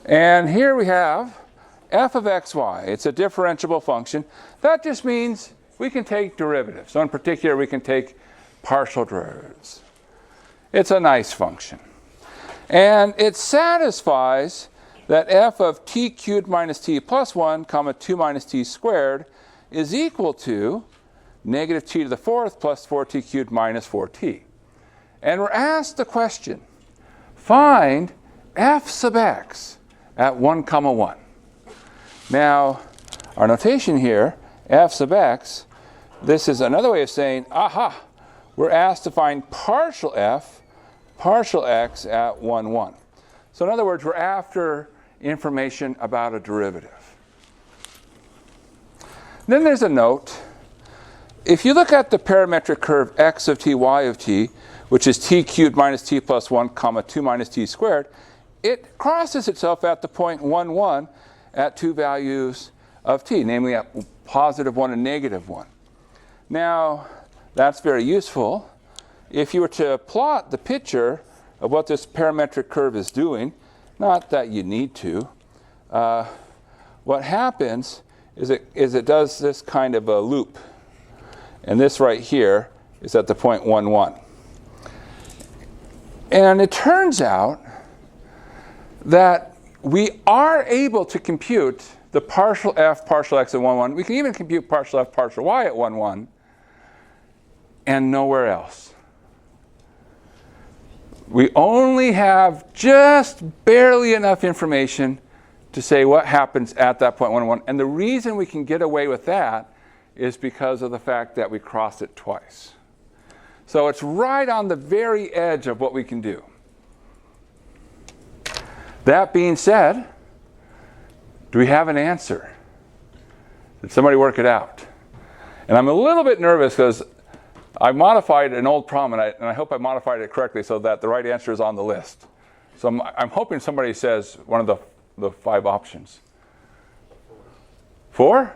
And here we have f of xy. It's a differentiable function. That just means we can take derivatives. So in particular, we can take partial derivatives. It's a nice function. And it satisfies that f of t cubed minus t plus 1, comma 2 minus t squared is equal to negative t to the fourth plus 4t cubed minus 4t. And we're asked the question, find f sub x at 1, comma 1. Now, our notation here, f sub x, this is another way of saying, aha, we're asked to find partial f, partial x at 1, 1. So in other words, we're after information about a derivative. Then there's a note. If you look at the parametric curve x of t, y of t, which is t cubed minus t plus 1, comma 2 minus t squared, it crosses itself at the point 1, 1 at two values of t, namely at positive 1 and negative 1. Now, that's very useful. If you were to plot the picture of what this parametric curve is doing, not that you need to, what happens is it does this kind of a loop. And this right here is at the point 1, 1. And it turns out that we are able to compute the partial f, partial x at 1, 1. We can even compute partial f, partial y at 1, 1, and nowhere else. We only have just barely enough information to say what happens at that point 1, 1. And the reason we can get away with that is because of the fact that we crossed it twice. So it's right on the very edge of what we can do. That being said, do we have an answer? Did somebody work it out? And I'm a little bit nervous because I modified an old problem, and I hope I modified it correctly so that the right answer is on the list. So I'm hoping somebody says one of the 5 options. 4?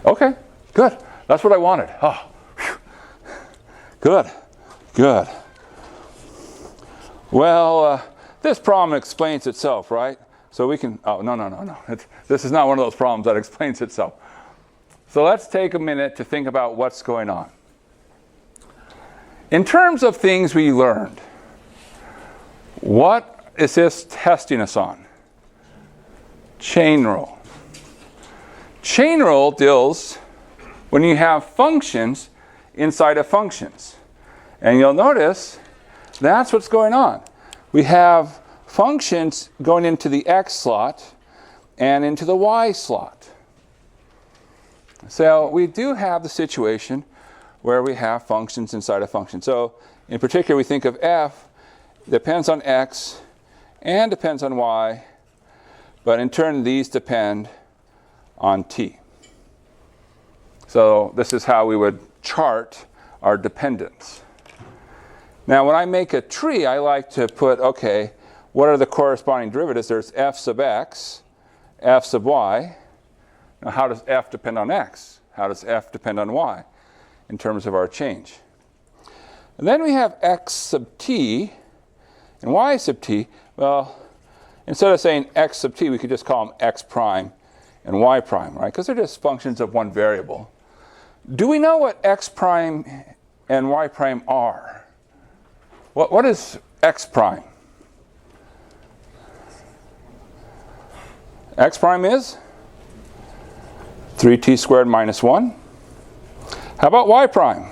Okay, good. That's what I wanted. Oh, whew. Good, good. Well, this problem explains itself, right? So we can, oh, no. This is not one of those problems that explains itself. So let's take a minute to think about what's going on. In terms of things we learned, what is this testing us on? Chain rule. Chain rule deals when you have functions inside of functions. And you'll notice that's what's going on. We have functions going into the x slot and into the y slot. So we do have the situation where we have functions inside a function. So in particular, we think of f depends on x and depends on y, but in turn, these depend on t. So this is how we would chart our dependence. Now, when I make a tree, I like to put, okay, what are the corresponding derivatives? There's f sub x, f sub y. Now, how does f depend on x? How does f depend on y in terms of our change? And then we have x sub t and y sub t. Well, instead of saying x sub t, we could just call them x prime and y prime, right? Because they're just functions of one variable. Do we know what x prime and y prime are? What is x prime? X prime is 3t squared minus 1. How about y prime?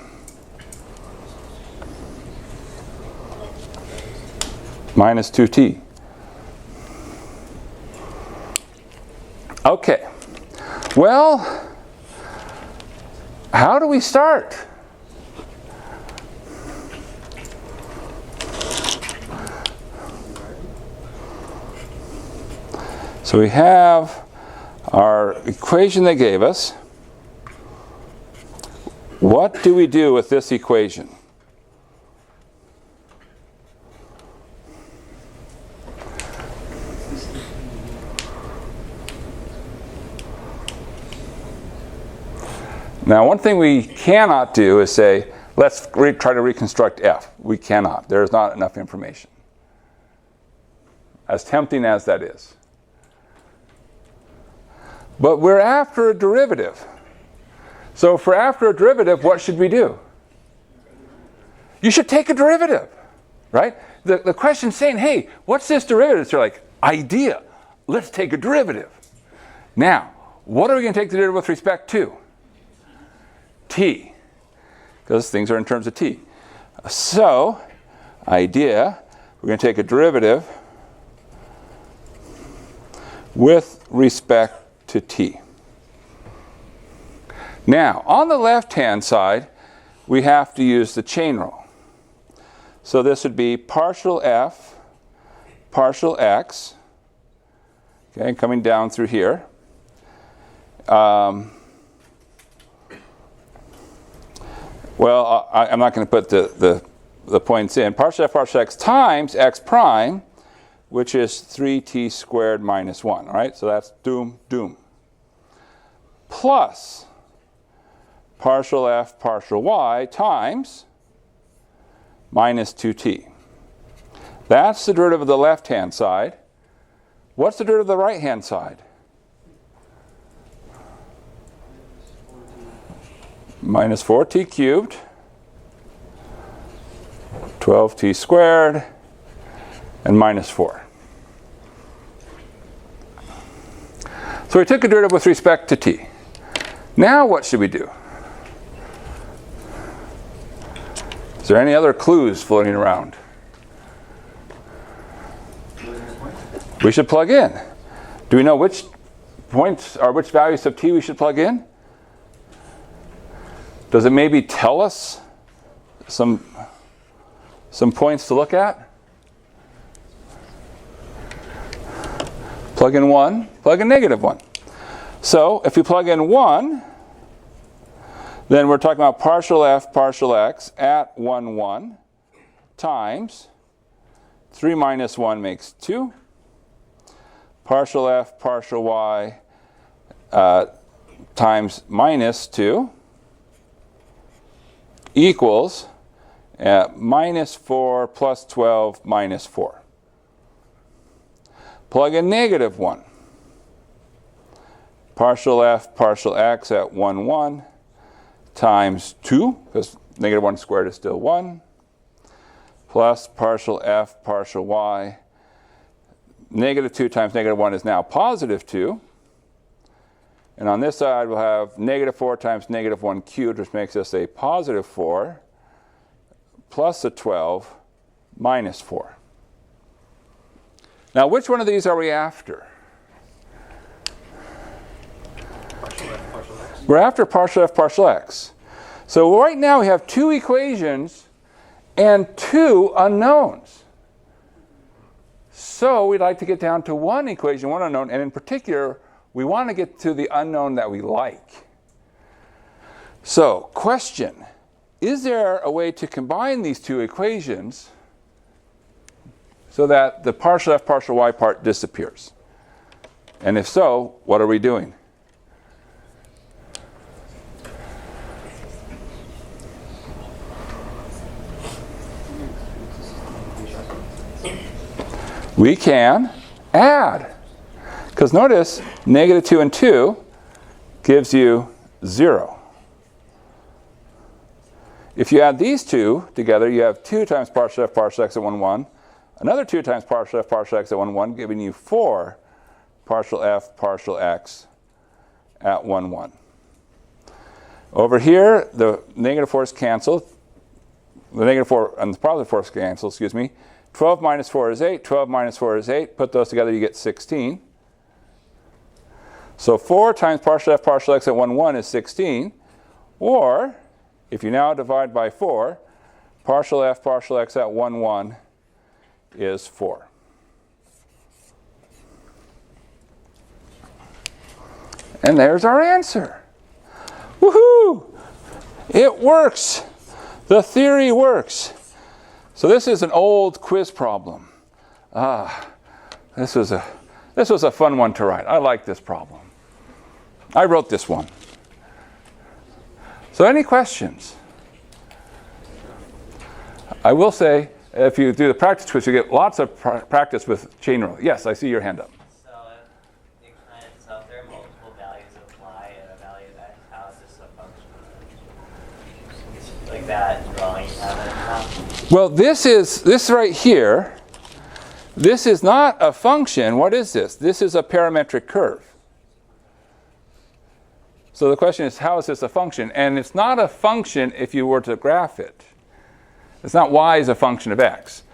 Minus 2t. Okay. Well, how do we start? So we have our equation they gave us. What do we do with this equation? Now, one thing we cannot do is say, let's try to reconstruct f. We cannot. There is not enough information. as tempting as that is. But we're after a derivative. So if we're after a derivative, what should we do? You should take a derivative, right? The question's saying, hey, what's this derivative? So you're like, idea. Let's take a derivative. Now, what are we going to take the derivative with respect to? T. Because things are in terms of t. So, idea, we're going to take a derivative with respect to t. Now, on the left-hand side, we have to use the chain rule. So this would be partial f, partial x, okay, coming down through here. I'm not going to put the points in. Partial f, partial x times x prime, which is 3t squared minus 1, all right? So that's doom, doom. Plus partial f, partial y times minus 2t. That's the derivative of the left-hand side. What's the derivative of the right-hand side? Minus 4t cubed, 12t squared, and minus 4. So we took a derivative with respect to t. Now what should we do? Is there any other clues floating around? We should plug in. Do we know which points or which values of t we should plug in? Does it maybe tell us some points to look at? Plug in 1, plug in negative 1. So if we plug in 1, then we're talking about partial f, partial x at 1, 1 times 3 minus 1 makes 2. Partial f, partial y times minus 2 equals minus 4 plus 12 minus 4. Plug in negative 1. Partial f, partial x at 1, 1 times 2, because negative 1 squared is still 1, plus partial f, partial y. Negative 2 times negative 1 is now positive 2. And on this side, we'll have negative 4 times negative 1 cubed, which makes us a positive 4, plus a 12, minus 4. Now, which one of these are we after? We're after partial f, partial x. So right now we have two equations and two unknowns. So we'd like to get down to one equation, one unknown, and in particular, we want to get to the unknown that we like. So, question, is there a way to combine these two equations so that the partial f, partial y part disappears? And if so, what are we doing? We can add. Because notice, negative 2 and 2 gives you 0. If you add these two together, you have 2 times partial f, partial x at 1, 1. Another 2 times partial f, partial x at 1, 1, giving you 4 partial f, partial x at 1, 1. Over here, the negative 4's cancel. The negative 4 and the positive 4's cancel, excuse me. 12 minus 4 is 8. 12 minus 4 is 8. Put those together, you get 16. So 4 times partial f, partial x at 1, 1 is 16. Or, if you now divide by 4, partial f, partial x at 1, 1 is 4. And there's our answer. Woohoo! It works. The theory works. So this is an old quiz problem. This was a fun one to write. I like this problem. I wrote this one. So any questions? I will say, if you do the practice quiz, you get lots of practice with chain rule. Yes, I see your hand up. So if there are multiple values of y and a value of x, how is this a function? Like that drawing you have. Well, this right here. This is not a function. What is this? This is a parametric curve. So the question is, how is this a function? And it's not a function if you were to graph it. It's not y as a function of x.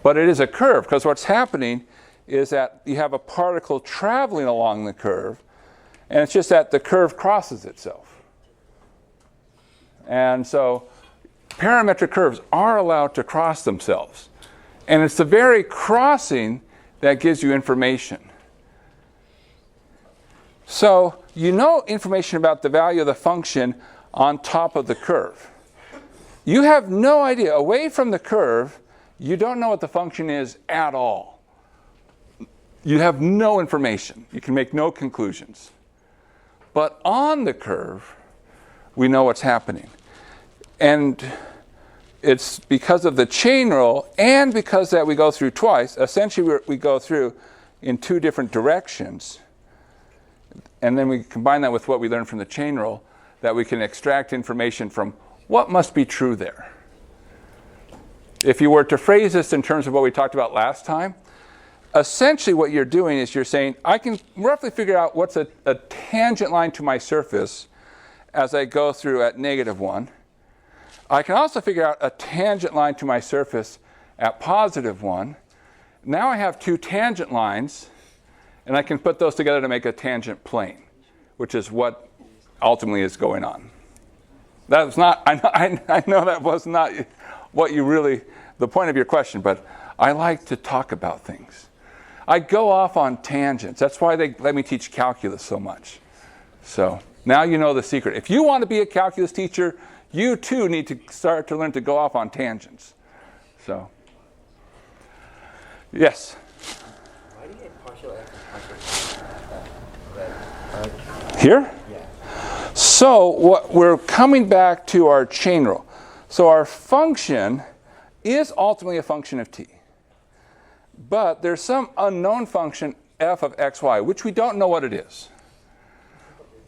But it is a curve, because what's happening is that you have a particle traveling along the curve, and it's just that the curve crosses itself. And so parametric curves are allowed to cross themselves. And it's the very crossing that gives you information. So you know information about the value of the function on top of the curve. You have no idea. Away from the curve, you don't know what the function is at all. You have no information. You can make no conclusions. But on the curve, we know what's happening. And it's because of the chain rule and because that we go through twice. Essentially, we go through in two different directions. And then we combine that with what we learned from the chain rule, that we can extract information from what must be true there. If you were to phrase this in terms of what we talked about last time, essentially what you're doing is you're saying, I can roughly figure out what's a tangent line to my surface as I go through at -1. I can also figure out a tangent line to my surface at +1. Now I have two tangent lines, and I can put those together to make a tangent plane, which is what ultimately is going on. That's not, I know that was not what you really, the point of your question, but I like to talk about things. I go off on tangents. That's why they let me teach calculus so much. So now you know the secret. If you want to be a calculus teacher, you too need to start to learn to go off on tangents. So, yes? Why do you get partial x and partial y? Here? Yeah. So we're coming back to our chain rule. So our function is ultimately a function of t. But there's some unknown function f of xy, which we don't know what it is.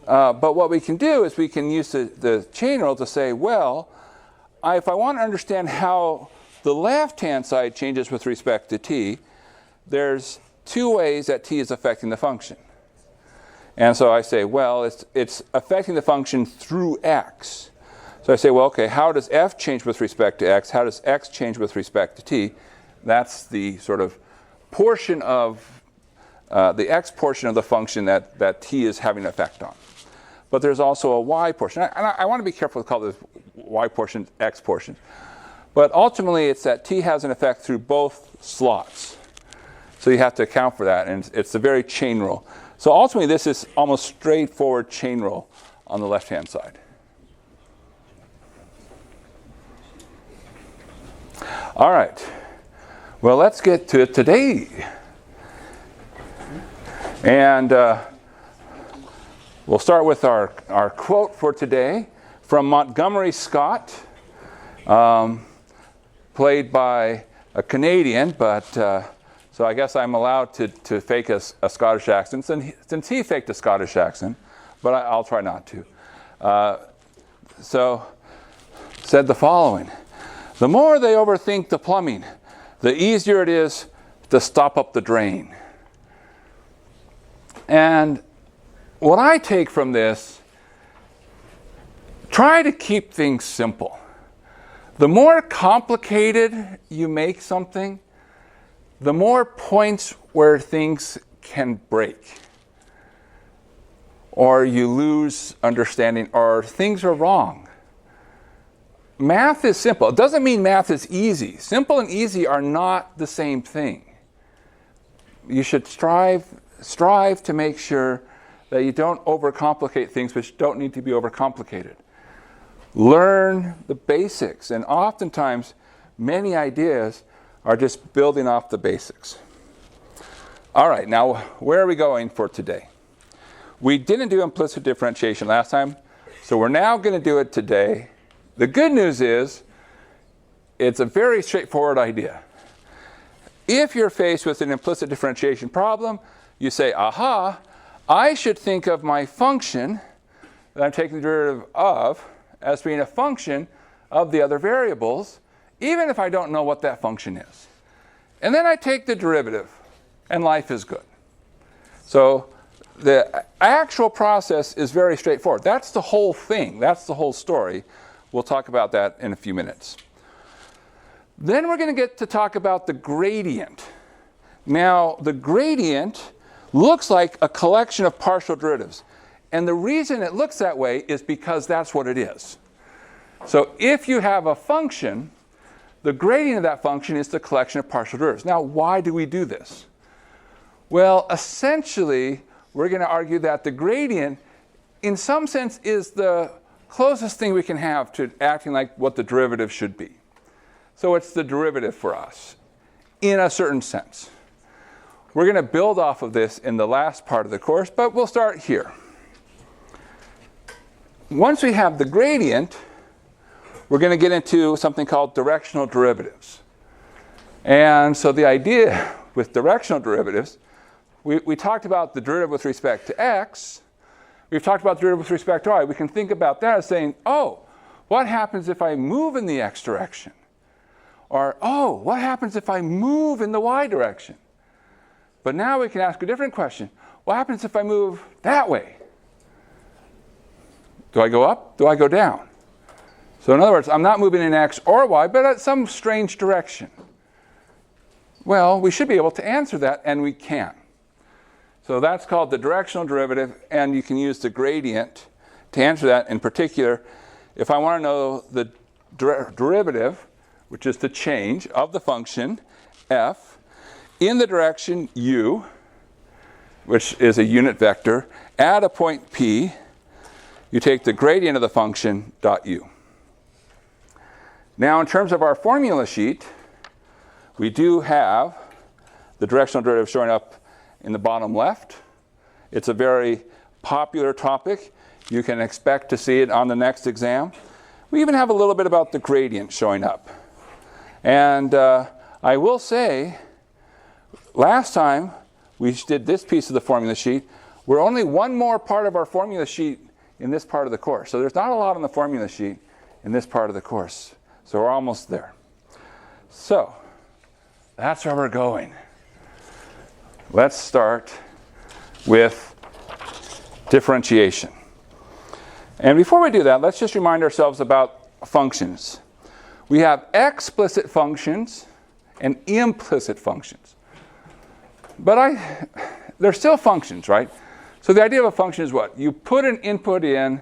But what we can do is we can use the chain rule to say, well, if I want to understand how the left-hand side changes with respect to t, there's two ways that t is affecting the function. And so I say, well, it's affecting the function through x. So I say, well, okay, how does f change with respect to x? How does x change with respect to t? That's the sort of portion of the x portion of the function that t is having an effect on. But there's also a y portion. And I want to be careful to call this y portion x portion. But ultimately, it's that t has an effect through both slots. So you have to account for that. And it's a very chain rule. So ultimately, this is almost straightforward chain rule on the left-hand side. All right. Well, let's get to it today. And we'll start with our quote for today from Montgomery Scott, played by a Canadian, but so I guess I'm allowed to fake a Scottish accent since he faked a Scottish accent, but I'll try not to. So said the following: the more they overthink the plumbing, the easier it is to stop up the drain. And what I take from this, try to keep things simple. The more complicated you make something, the more points where things can break, or you lose understanding, or things are wrong. Math is simple. It doesn't mean math is easy. Simple and easy are not the same thing. You should strive to make sure that you don't overcomplicate things which don't need to be overcomplicated. Learn the basics, and oftentimes many ideas are just building off the basics. All right, now where are we going for today? We didn't do implicit differentiation last time, so we're now going to do it today. The good news is it's a very straightforward idea. if you're faced with an implicit differentiation problem, you say, aha, I should think of my function that I'm taking the derivative of as being a function of the other variables, even if I don't know what that function is. And then I take the derivative, and life is good. So the actual process is very straightforward. That's the whole thing. That's the whole story. We'll talk about that in a few minutes. Then we're going to get to talk about the gradient. Now, the gradient looks like a collection of partial derivatives. And the reason it looks that way is because that's what it is. So if you have a function, the gradient of that function is the collection of partial derivatives. Now, why do we do this? Well, essentially, we're going to argue that the gradient, in some sense, is the closest thing we can have to acting like what the derivative should be. So it's the derivative for us, in a certain sense. We're going to build off of this in the last part of the course, but we'll start here. Once we have the gradient, we're going to get into something called directional derivatives. And so the idea with directional derivatives, we talked about the derivative with respect to x. We've talked about the derivative with respect to y. We can think about that as saying, oh, what happens if I move in the x direction? Or, oh, what happens if I move in the y direction? But now we can ask a different question. What happens if I move that way? Do I go up? Do I go down? So in other words, I'm not moving in x or y, but at some strange direction. Well, we should be able to answer that, and we can. So that's called the directional derivative, and you can use the gradient to answer that. In particular, if I want to know the derivative, which is the change of the function f in the direction u, which is a unit vector, at a point p, you take the gradient of the function dot u. Now, in terms of our formula sheet, we do have the directional derivative showing up in the bottom left. It's a very popular topic. You can expect to see it on the next exam. We even have a little bit about the gradient showing up. And I will say, last time we did this piece of the formula sheet, we're only one more part of our formula sheet in this part of the course. So there's not a lot on the formula sheet in this part of the course. So we're almost there. So that's where we're going. Let's start with differentiation. And before we do that, let's just remind ourselves about functions. We have explicit functions and implicit functions. But they're still functions, right? So the idea of a function is what? You put an input in,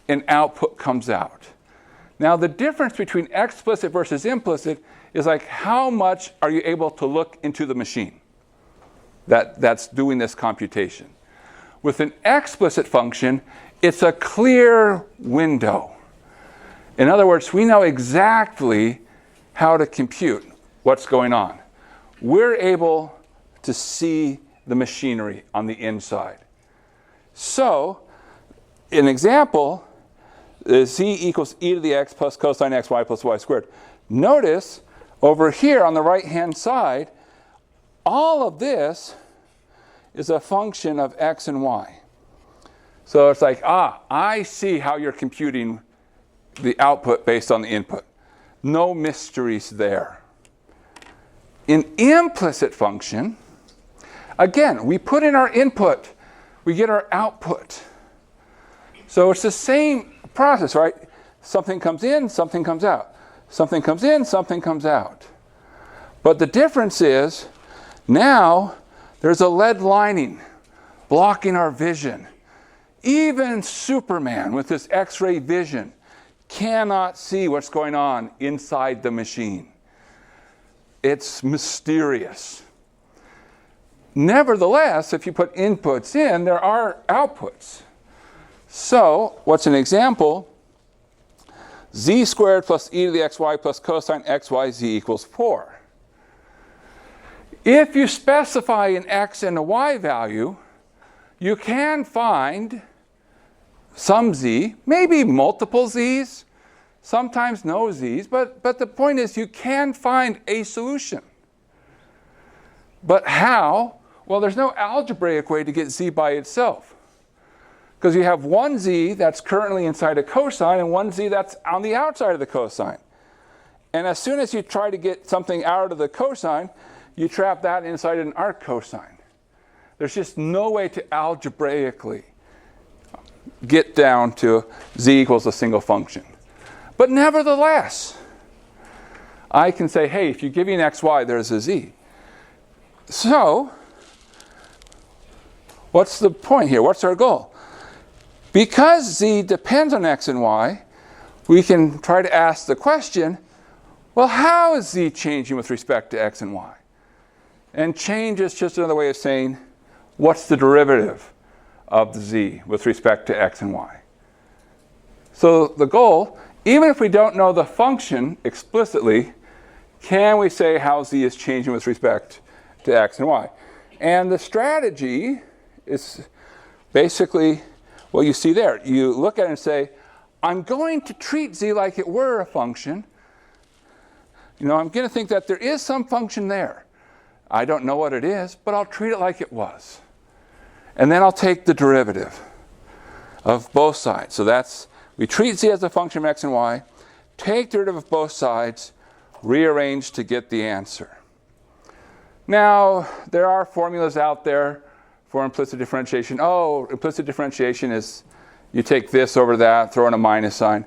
and output comes out. Now, the difference between explicit versus implicit is like how much are you able to look into the machine that's doing this computation. With an explicit function, it's a clear window. In other words, we know exactly how to compute what's going on. We're able to see the machinery on the inside. So, an example is z equals e to the x plus cosine xy plus y squared. Notice over here on the right-hand side, all of this is a function of x and y. So it's like, I see how you're computing the output based on the input. No mysteries there. In implicit function, again, we put in our input, we get our output. So it's the same process, right? Something comes in, something comes out. Something comes in, something comes out. But the difference is, now there's a lead lining blocking our vision. Even Superman with his X-ray vision cannot see what's going on inside the machine. It's mysterious. Nevertheless, if you put inputs in, there are outputs. So, what's an example? Z squared plus e to the xy plus cosine xyz equals 4. If you specify an x and a y value, you can find some z, maybe multiple z's, sometimes no z's, but the point is you can find a solution. But how? Well, there's no algebraic way to get z by itself. Because you have one z that's currently inside a cosine and one z that's on the outside of the cosine. And as soon as you try to get something out of the cosine, you trap that inside an arc cosine. There's just no way to algebraically get down to z equals a single function. But nevertheless, I can say, hey, if you give me an xy, there's a z. So, what's the point here? What's our goal? Because z depends on x and y, we can try to ask the question, well, how is z changing with respect to x and y? And change is just another way of saying, what's the derivative of the z with respect to x and y? So the goal, even if we don't know the function explicitly, can we say how z is changing with respect to x and y? And the strategy is basically what you see there. You look at it and say, I'm going to treat z like it were a function. I'm going to think that there is some function there. I don't know what it is, but I'll treat it like it was. And then I'll take the derivative of both sides. So we treat z as a function of x and y, take the derivative of both sides, rearrange to get the answer. Now, there are formulas out there for implicit differentiation. Oh, implicit differentiation is you take this over that, throw in a minus sign.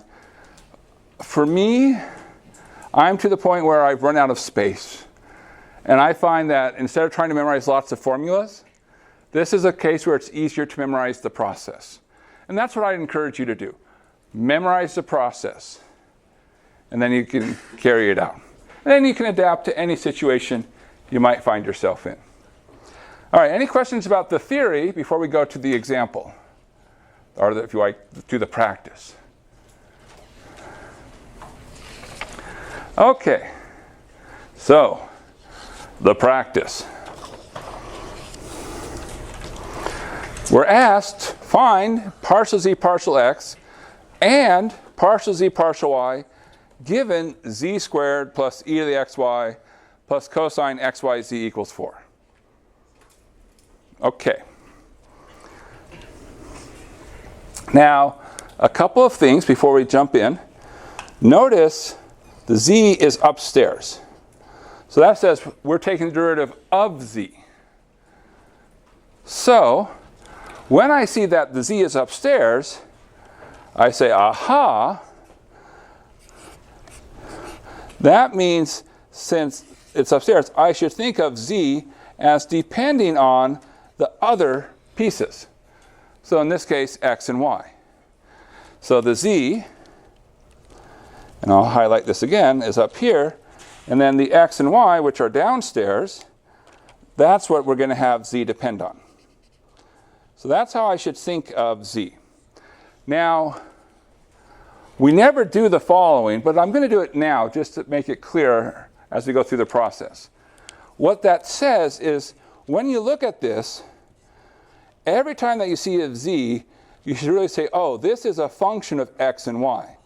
For me, I'm to the point where I've run out of space. And I find that instead of trying to memorize lots of formulas, this is a case where it's easier to memorize the process. And that's what I'd encourage you to do. Memorize the process. And then you can carry it out. And then you can adapt to any situation you might find yourself in. All right, any questions about the theory before we go to the example? Or if you like, to the practice? Okay, so the practice. We're asked, find partial z partial x and partial z partial y given z squared plus e to the xy plus cosine xyz equals 4. Okay. Now, a couple of things before we jump in. Notice the z is upstairs. So that says we're taking the derivative of z. So, when I see that the z is upstairs, I say, aha, that means since it's upstairs, I should think of z as depending on the other pieces. So in this case, x and y. So the z, and I'll highlight this again, is up here. And then the x and y, which are downstairs, that's what we're going to have z depend on. So that's how I should think of z. Now, we never do the following, but I'm going to do it now just to make it clear as we go through the process. What that says is, when you look at this, every time that you see a z, you should really say, oh, this is a function of x and y.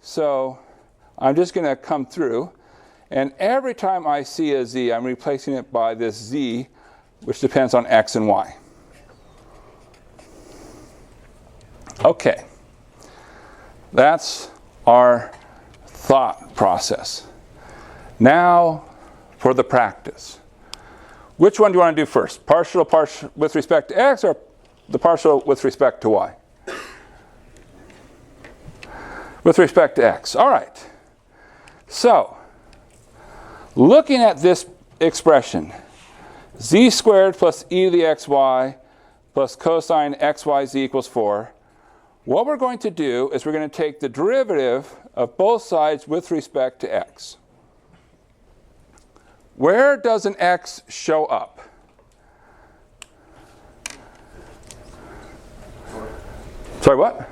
So I'm just going to come through, and every time I see a z, I'm replacing it by this z, which depends on x and y. Okay. That's our thought process. Now for the practice. Which one do you want to do first? Partial with respect to x or the partial with respect to y? With respect to x. All right. So, looking at this expression, z squared plus e to the xy plus cosine xyz equals 4, what we're going to do is we're going to take the derivative of both sides with respect to x. Where does an x show up? Sorry, what?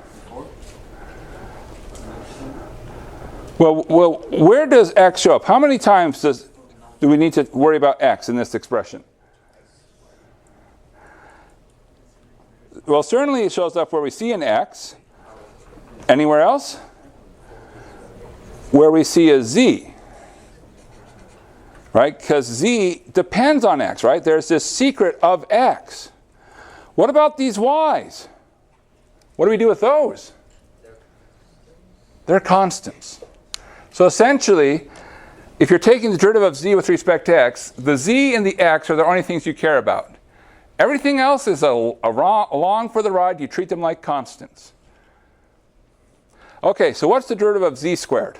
Well, where does x show up? How many times do we need to worry about x in this expression? Well, certainly it shows up where we see an x. Anywhere else? Where we see a z. right? Because z depends on x, right? There's this secret of x. What about these y's? What do we do with those? They're constants. So essentially, if you're taking the derivative of z with respect to x, the z and the x are the only things you care about. Everything else is along for the ride. You treat them like constants. Okay, so what's the derivative of z squared?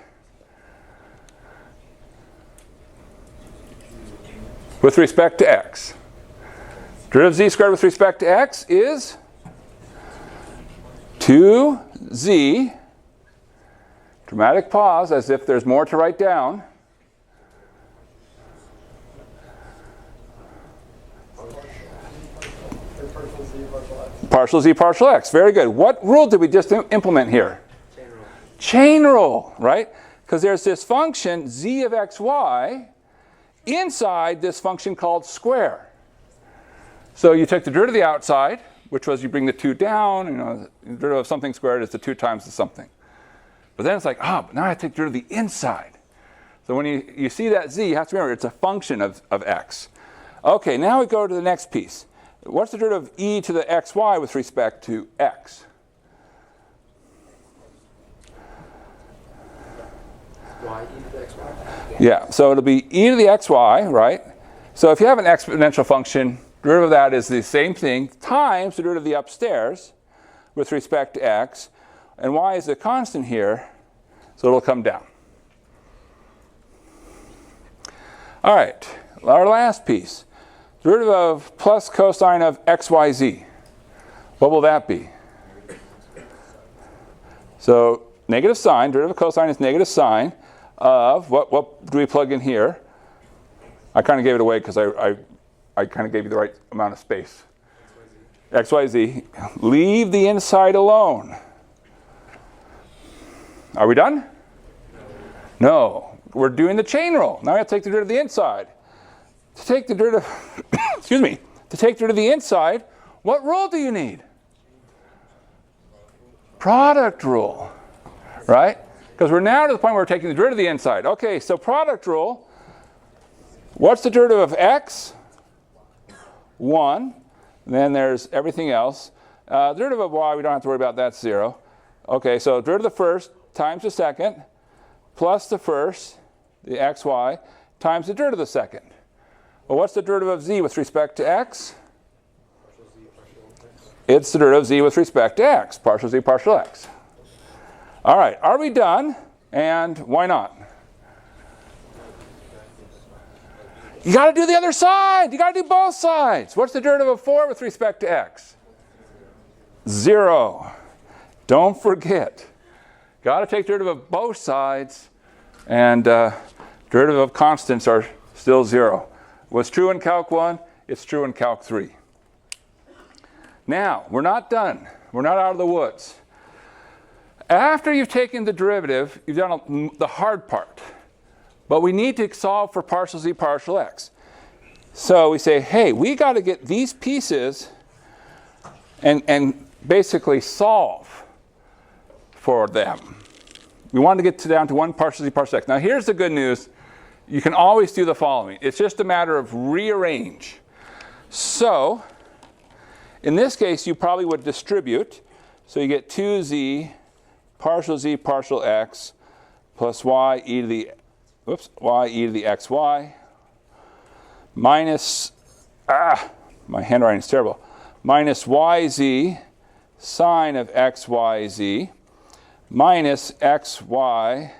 With respect to x. Derivative of z squared with respect to x is 2z, dramatic pause as if there's more to write down, partial z partial x. Very good. What rule did we just implement here? Chain rule, right? Because there's this function z of xy inside this function called square. So you took the derivative of the outside, which was you bring the 2 down, the derivative of something squared is the 2 times the something. But then it's like, but now I take the derivative of the inside. So when you see that z, you have to remember it's a function of x. Okay, now we go to the next piece. What's the derivative of e to the xy with respect to x? Y e to the xy? Yeah, so it'll be e to the xy, right? So if you have an exponential function, derivative of that is the same thing times the derivative of the upstairs with respect to x. And y is a constant here, so it'll come down. All right, our last piece. Derivative of plus cosine of xyz. What will that be? So negative sine, derivative of cosine is negative sine of, what do we plug in here? I kind of gave it away because I kind of gave you the right amount of space. XYZ. Leave the inside alone. Are we done? No. We're doing the chain rule. Now we have to take the derivative of the inside. To take the derivative, excuse me, to take the derivative of the inside, what rule do you need? Product rule, right? Because we're now to the point where we're taking the derivative of the inside. Okay, so product rule. What's the derivative of x? 1. Then there's everything else. Derivative of y, we don't have to worry about, that's 0. Okay, so derivative of the first times the second plus the first, the xy, times the derivative of the second. Well, what's the derivative of z with respect to x? It's the derivative of z with respect to x, partial z partial x. All right, are we done? And why not? You got to do the other side. You got to do both sides. What's the derivative of 4 with respect to x? 0. Don't forget. Got to take derivative of both sides. And derivative of constants are still 0. What's true in Calc 1, it's true in Calc 3. Now, we're not done. We're not out of the woods. After you've taken the derivative, you've done the hard part. But we need to solve for partial z partial x. So we say, hey, we got to get these pieces and basically solve for them. We want to get down to 1 partial z partial x. Now here's the good news. You can always do the following. It's just a matter of rearrange. So in this case, you probably would distribute. So you get 2z partial x plus y e to the xy minus, my handwriting is terrible, minus yz sine of xyz minus xy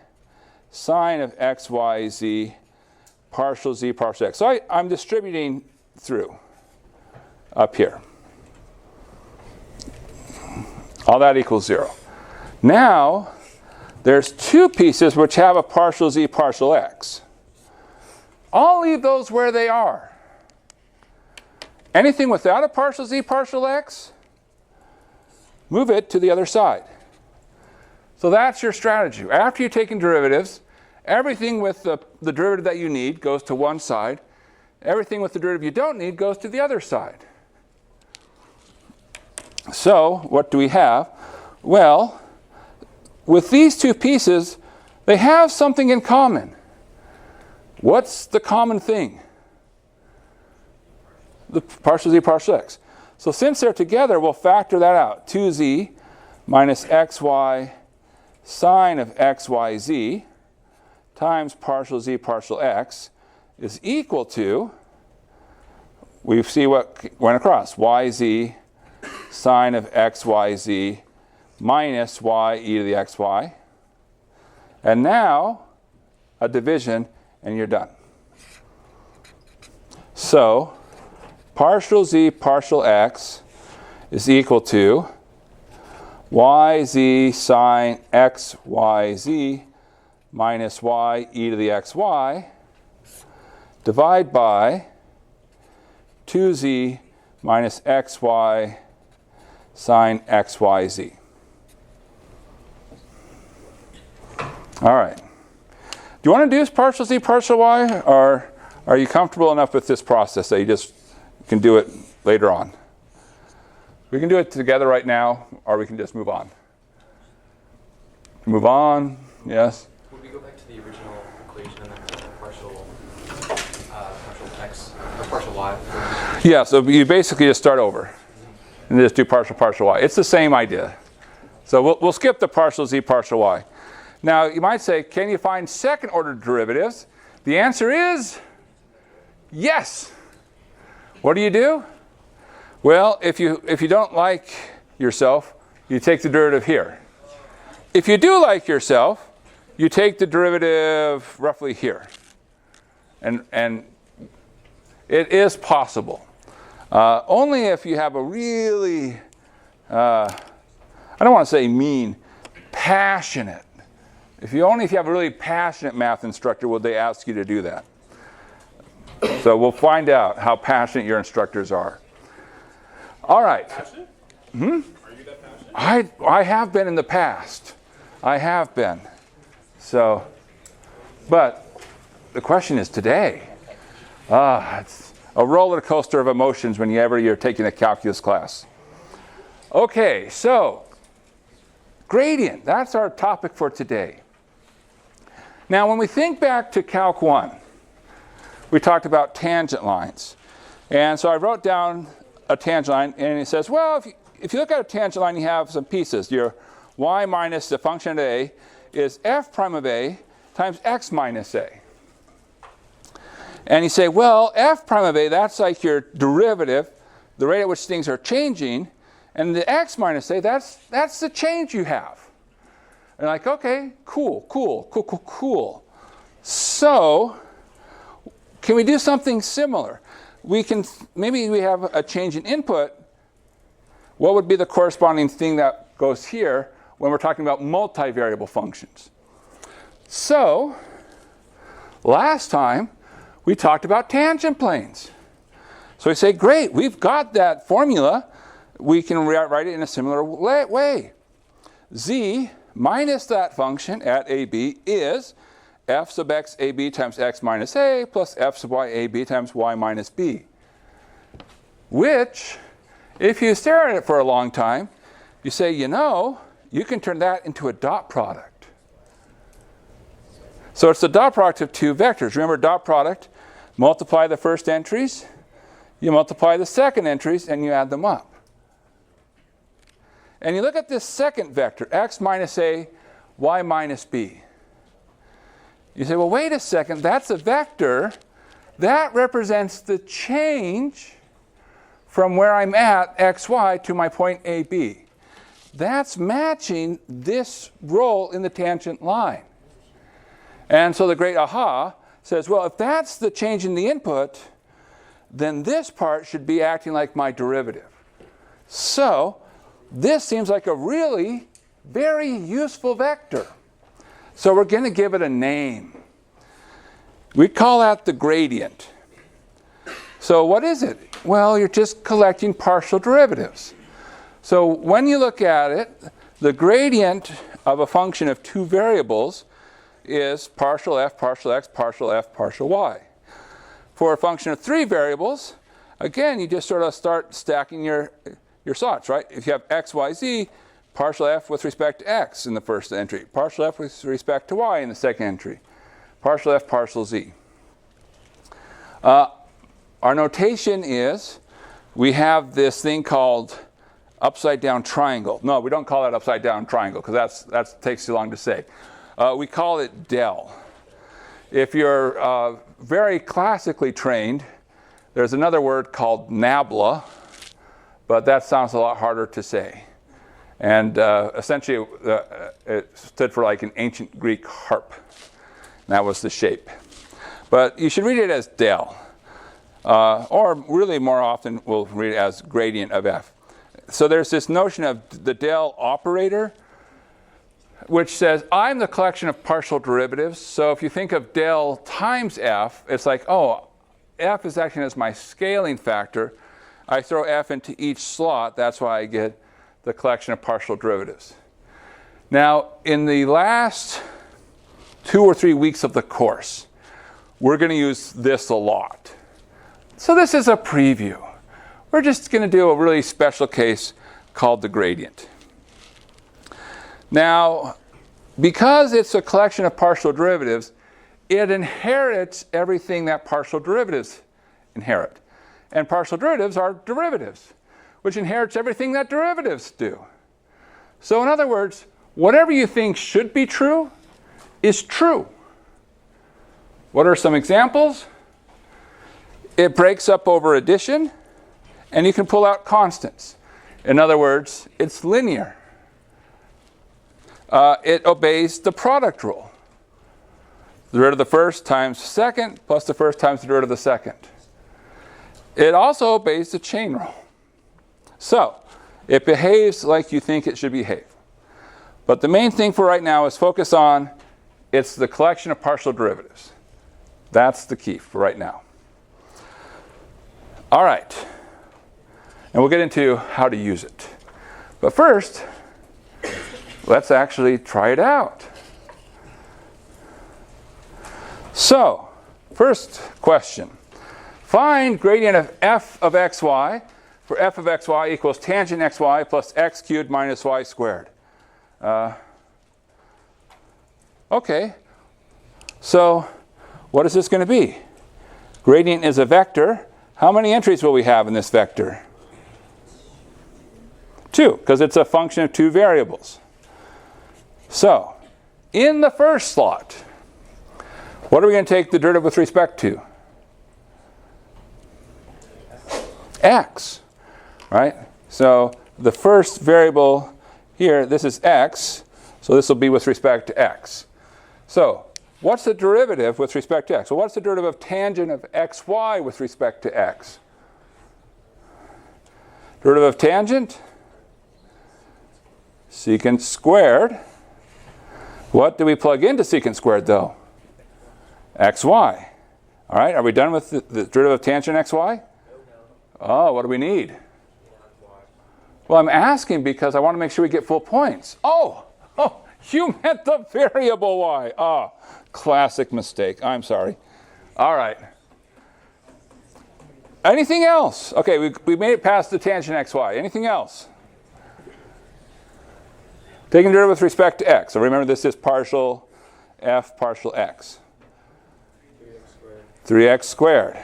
sine of xyz partial z partial x. So I'm distributing through up here. All that equals 0. Now, there's 2 pieces which have a partial z partial x. I'll leave those where they are. Anything without a partial z partial x, move it to the other side. So that's your strategy. After you've taken derivatives, everything with the derivative that you need goes to one side. Everything with the derivative you don't need goes to the other side. So what do we have? Well, with these 2 pieces, they have something in common. What's the common thing? The partial z, partial x. So since they're together, we'll factor that out. 2z minus xy sine of xyz times partial z, partial x is equal to, we see what went across, yz sine of xyz minus y e to the xy. And now, a division, and you're done. So, partial z, partial x is equal to yz sine xyz minus y e to the xy, divide by 2z minus xy sine xyz. All right. Do you want to do partial z, partial y, or are you comfortable enough with this process that you just can do it later on? We can do it together right now, or we can just move on. Move on, yes? Would we go back to the original equation and then partial x, or partial y? Yeah, so you basically just start over and just do partial, partial y. It's the same idea. So we'll skip the partial z, partial y. Now, you might say, can you find second order derivatives? The answer is yes. What do? Well, if you don't like yourself, you take the derivative here. If you do like yourself, you take the derivative roughly here. And it is possible. Only if you have a really, I don't want to say mean, passionate. If you have a really passionate math instructor, would they ask you to do that? So we'll find out how passionate your instructors are. All right. Passionate? Hmm? Are you that passionate? I have been in the past. I have been. So, but the question is today. It's a roller coaster of emotions whenever you're taking a calculus class. Okay, so gradient, that's our topic for today. Now, when we think back to Calc 1, we talked about tangent lines. And so I wrote down a tangent line, and it says, well, if you look at a tangent line, you have some pieces. Your y minus the function of a is f prime of a times x minus a. And you say, well, f prime of a, that's like your derivative, the rate at which things are changing. And the x minus a, that's the change you have. And like, okay, cool. So, can we do something similar? Maybe we have a change in input. What would be the corresponding thing that goes here when we're talking about multivariable functions? So, last time we talked about tangent planes. So we say, great, we've got that formula. We can write it in a similar way. Z minus that function at AB is f sub x AB times x minus a plus f sub y AB times y minus b. Which, if you stare at it for a long time, you say, you can turn that into a dot product. So it's the dot product of two vectors. Remember, dot product, multiply the first entries, you multiply the second entries, and you add them up. And you look at this second vector, x minus a, y minus b. You say, well, wait a second, that's a vector. That represents the change from where I'm at, xy, to my point AB. That's matching this roll in the tangent line. And so the great aha says, well, if that's the change in the input, then this part should be acting like my derivative. So this seems like a really very useful vector. So we're going to give it a name. We call that the gradient. So what is it? Well, you're just collecting partial derivatives. So when you look at it, the gradient of a function of two variables is partial f, partial x, partial f, partial y. For a function of three variables, again, you just sort of start stacking your sorts, right? If you have x, y, z, partial f with respect to x in the first entry, partial f with respect to y in the second entry, partial f, partial z. Our notation is we have this thing called upside down triangle. No, we don't call that upside down triangle because that takes too long to say. We call it del. If you're very classically trained, there's another word called nabla, but that sounds a lot harder to say. And essentially, it stood for like an ancient Greek harp. That was the shape. But you should read it as del. Or really more often, we'll read it as gradient of f. So there's this notion of the del operator, which says I'm the collection of partial derivatives. So if you think of del times f, it's like, oh, f is acting as my scaling factor. I throw f into each slot. That's why I get the collection of partial derivatives. Now, in the last 2 or 3 weeks of the course, we're going to use this a lot. So this is a preview. We're just going to do a really special case called the gradient. Now, because it's a collection of partial derivatives, it inherits everything that partial derivatives inherit. And partial derivatives are derivatives, which inherits everything that derivatives do. So in other words, whatever you think should be true is true. What are some examples? It breaks up over addition, and you can pull out constants. In other words, it's linear. It obeys the product rule. The root of the first times the second plus the first times the root of the second. It also obeys the chain rule. So, it behaves like you think it should behave. But the main thing for right now is focus on it's the collection of partial derivatives. That's the key for right now. All right. And we'll get into how to use it. But first, let's actually try it out. So, first question. Find gradient of f of xy for f of xy equals tangent xy plus x cubed minus y squared. Okay. So, what is this going to be? Gradient is a vector. How many entries will we have in this vector? 2, because it's a function of 2 variables. So, in the first slot, what are we going to take the derivative with respect to? X, right? So, the first variable here, this is x, so this will be with respect to x. So, what's the derivative with respect to x? Well, what's the derivative of tangent of xy with respect to x? Derivative of tangent? Secant squared. What do we plug into secant squared, though? xy. All right, are we done with the derivative of tangent xy? Oh, what do we need? Well, I'm asking because I want to make sure we get full points. Oh, you meant the variable y. Oh, classic mistake. I'm sorry. All right. Anything else? Okay, we made it past the tangent xy. Anything else? Taking derivative with respect to x. So remember, this is partial f partial x. 3x squared.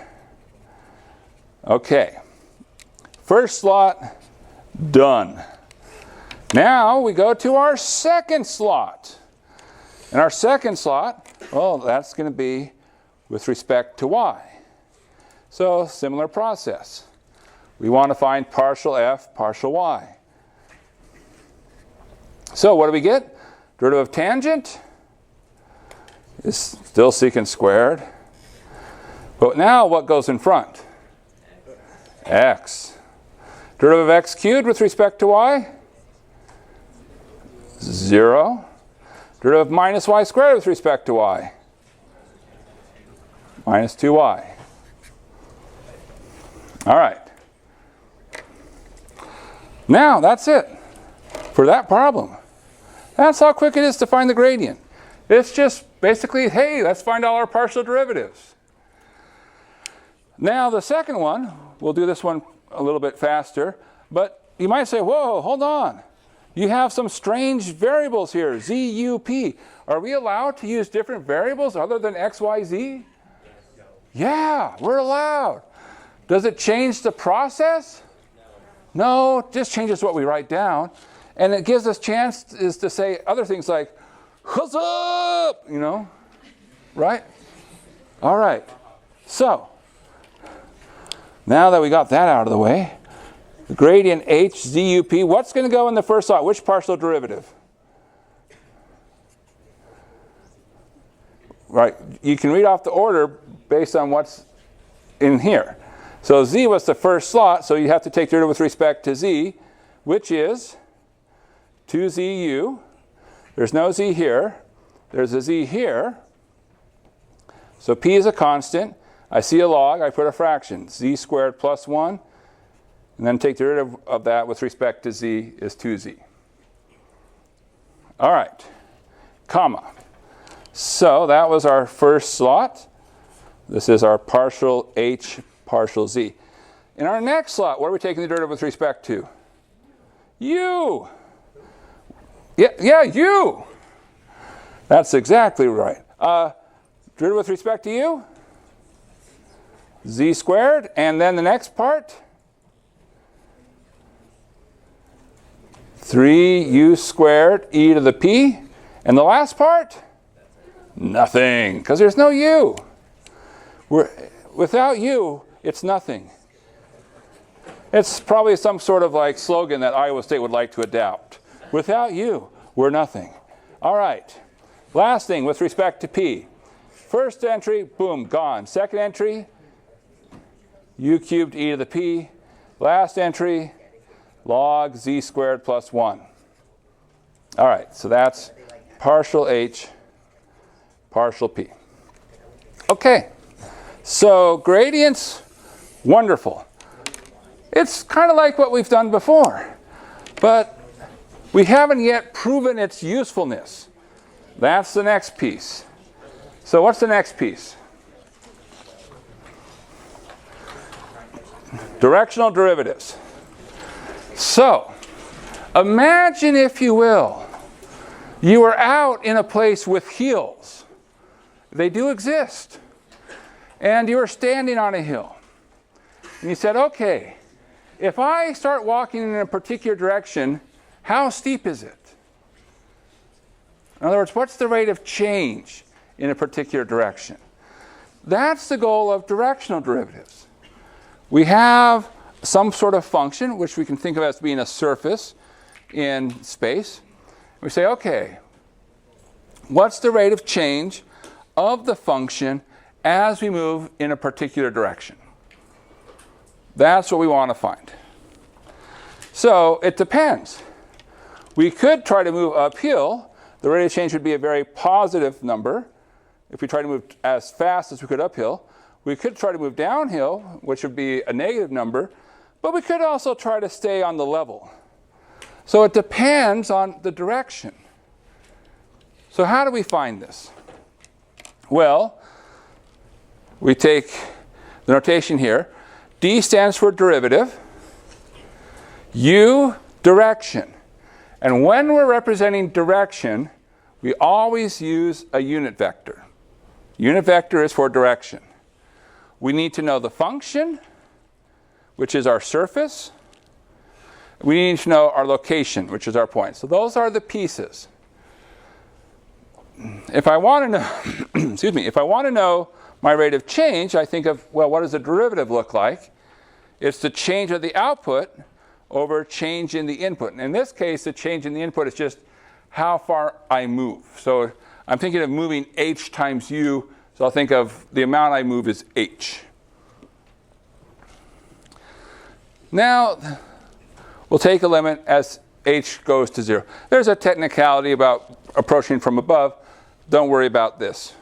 Okay. First slot, done. Now we go to our second slot. And our second slot, well, that's going to be with respect to y. So, similar process. We want to find partial f, partial y. So, what do we get? Derivative of tangent is still secant squared. But now, what goes in front? X. Derivative of x cubed with respect to y? 0. Derivative of minus y squared with respect to y? Minus 2y. All right. Now, that's it for that problem. That's how quick it is to find the gradient. It's just basically, hey, let's find all our partial derivatives. Now, the second one, we'll do this one a little bit faster, but you might say, whoa, hold on. You have some strange variables here, z, u, p. Are we allowed to use different variables other than x, y, z? Yeah, we're allowed. Does it change the process? No, it just changes what we write down. And it gives us chances to say other things like, what's up? You know, right? All right. So, now that we got that out of the way, the gradient h zup, what's going to go in the first slot? Which partial derivative? Right, you can read off the order based on what's in here. So z was the first slot, so you have to take derivative with respect to z, which is 2zu. There's no z here. There's a z here. So p is a constant. I see a log, I put a fraction. Z squared plus 1. And then take derivative of that with respect to z is 2z. All right, comma. So that was our first slot. This is our partial h partial z. In our next slot, what are we taking the derivative with respect to? U. Yeah, u. That's exactly right. Derivative with respect to u? Z squared. And then the next part? 3u squared e to the p. And the last part? Nothing, because there's no u. Without u, it's nothing. It's probably some sort of like slogan that Iowa State would like to adopt. Without u, we're nothing. All right. Last thing with respect to p. First entry, boom, gone. Second entry, u cubed e to the p. Last entry, log z squared plus 1. All right, so that's partial h, partial p. Okay, so gradients, wonderful. It's kind of like what we've done before, but we haven't yet proven its usefulness. That's the next piece. So what's the next piece? Directional derivatives. So, imagine, if you will, you were out in a place with hills. They do exist. And you were standing on a hill. And you said, okay, if I start walking in a particular direction, how steep is it? In other words, what's the rate of change in a particular direction? That's the goal of directional derivatives. We have some sort of function, which we can think of as being a surface in space. We say, okay, what's the rate of change of the function as we move in a particular direction? That's what we want to find. So it depends. We could try to move uphill. The rate of change would be a very positive number if we try to move as fast as we could uphill. We could try to move downhill, which would be a negative number, but we could also try to stay on the level. So it depends on the direction. So how do we find this? Well, we take the notation here. D stands for derivative, U, direction. And when we're representing direction, we always use a unit vector. Unit vector is for direction. We need to know the function, which is our surface. We need to know our location, which is our point. So those are the pieces. If I want to know, excuse me, if I want to know my rate of change, I think of, well, what does the derivative look like? It's the change of the output over change in the input. And in this case, the change in the input is just how far I move. So I'm thinking of moving h times u, so I'll think of the amount I move is h. Now, we'll take a limit as h goes to 0. There's a technicality about approaching from above. Don't worry about this.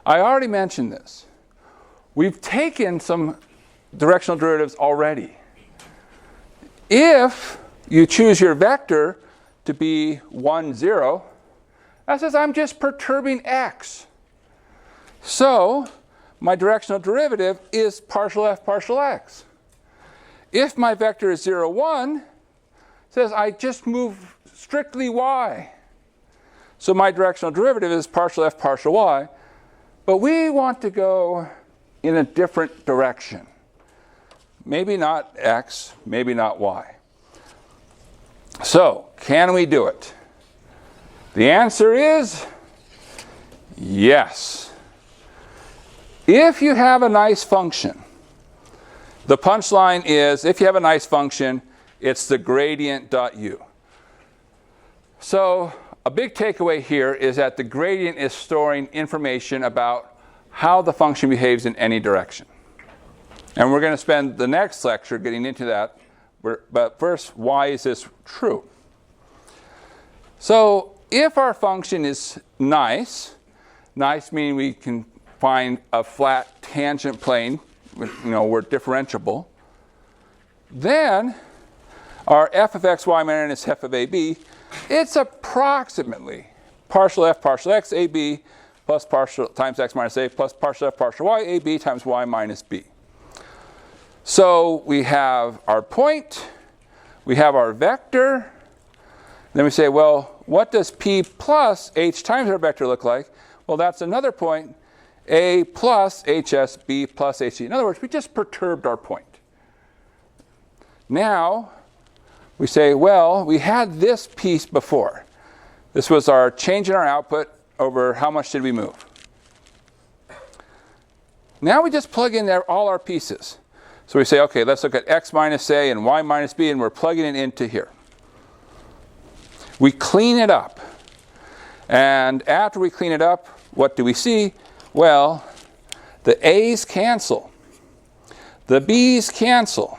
I already mentioned this. We've taken some directional derivatives already. If you choose your vector to be 1, 0, that says I'm just perturbing x. So my directional derivative is partial f partial x. If my vector is 0, 1, it says I just move strictly y. So my directional derivative is partial f partial y. But we want to go in a different direction. Maybe not x, maybe not y. So, can we do it? The answer is yes. If you have a nice function, the punchline is, if you have a nice function, it's the gradient.u. So, a big takeaway here is that the gradient is storing information about how the function behaves in any direction. And we're going to spend the next lecture getting into that. But first, why is this true? So, if our function is nice meaning we can find a flat tangent plane, we're differentiable, then our f of xy minus f of ab, it's approximately partial f partial x ab plus partial times x minus a plus partial f partial y ab times y minus b. So we have our point, we have our vector, then we say, well, what does p plus h times our vector look like? Well, that's another point, a plus hs, b plus hc. In other words, we just perturbed our point. Now, we say, well, we had this piece before. This was our change in our output over how much did we move. Now we just plug in there all our pieces. So we say, okay, let's look at x minus a and y minus b, and we're plugging it into here. We clean it up. And after we clean it up, what do we see? Well, the a's cancel. The b's cancel.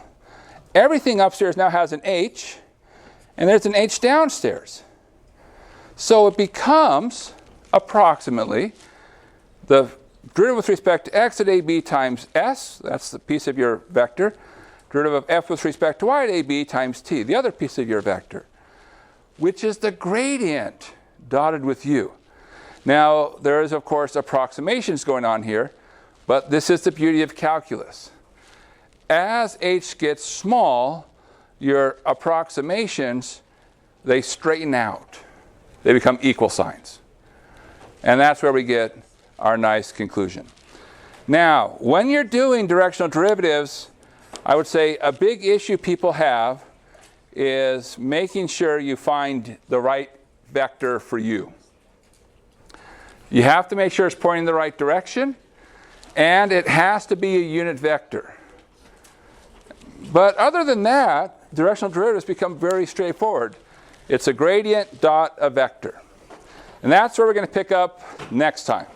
Everything upstairs now has an h, and there's an h downstairs. So it becomes approximately the derivative with respect to x at ab times s, that's the piece of your vector, derivative of f with respect to y at ab times t, the other piece of your vector, which is the gradient dotted with u. Now, there is, of course, approximations going on here, but this is the beauty of calculus. As h gets small, your approximations, they straighten out. They become equal signs. And that's where we get our nice conclusion. Now, when you're doing directional derivatives, I would say a big issue people have is making sure you find the right vector for u. You have to make sure it's pointing in the right direction, and it has to be a unit vector. But other than that, directional derivatives become very straightforward. It's a gradient dot a vector. And that's where we're going to pick up next time.